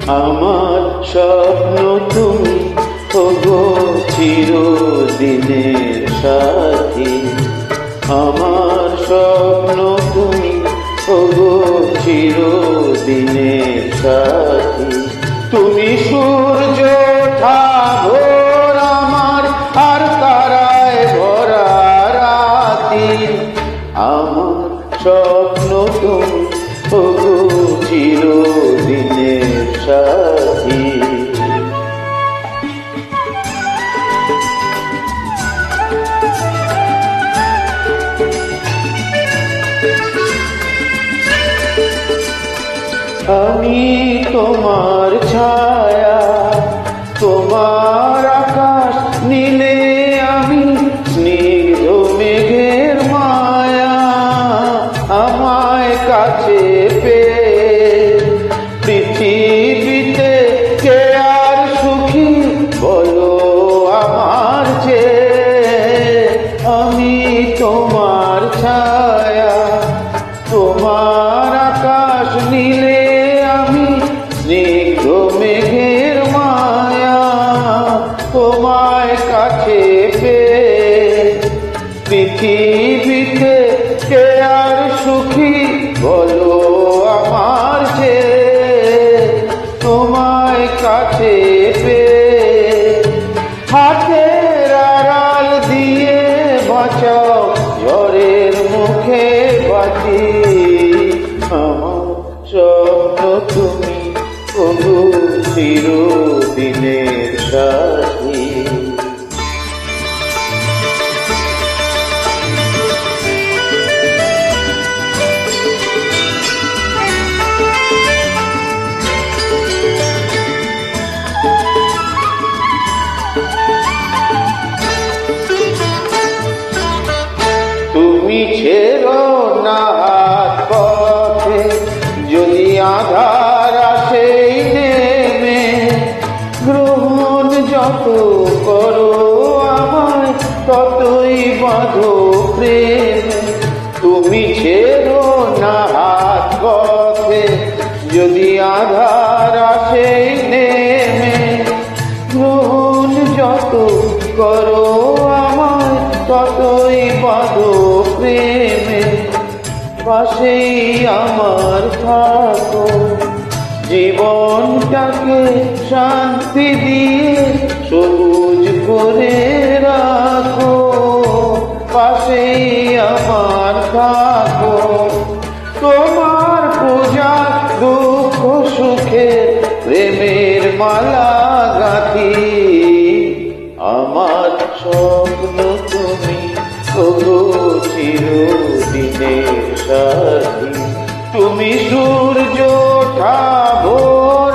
আমার স্বপ্ন তুমি, ওগো চিরদিনের সাথী। আমার স্বপ্ন তুমি, ওগো চিরদিনের সাথী। তুমি সূর্য ভোর আমার, আর তারায় ভরা রাতি। আমার স্বপ্ন তুমি, ওগো চিরদিনের সাথী। আমি তোমার ছায়া, তোমার আকাশ নীলে আমি স্নিগ্ধ মেঘের মায়া। আমায় কাছে পেয়ে পৃথিবীতে কে আর সুখী বলো আমার চেয়ে। আমি তোমার ছায়া, তোমার আকাশ নীলে আমি স্নিগ্ধ মেঘের মায়া। তোমায় কাছে পেয়ে পৃথিবীতে কে আর সুখী বলো আমার চেয়ে। তোমায় কাছে পেয়ে হাতের আড়াল দিয়ে বাঁচাও ঝড়ের মুখে বাঁচি। আমার স্বপ্ন তুমি, ওগো চিরদিনের সাথী। তুমি ছেড়ো না হাত পথে, যদি আধার আসে নেমে। গ্রহণ যত করো আমায়, ততই বাঁধো প্রেমে। তুমি ছেড়ো না হাত পথে, যদি আধার আসে নেমে। গ্রহণ যত করো আমায়, ততই বাঁধো প্রেমে। পাশেই আমার থাকো, জীবনটাকে শান্তি দিয়ে সবুজ করে রাখো। পাশেই আমার থাকো, তোমার পূজা দুঃখ সুখে প্রেমের মালা গাঁথি। আমার স্বপ্ন তুমি, ওগো চিরদিনের সাথী। তুমি সূর্য ভোর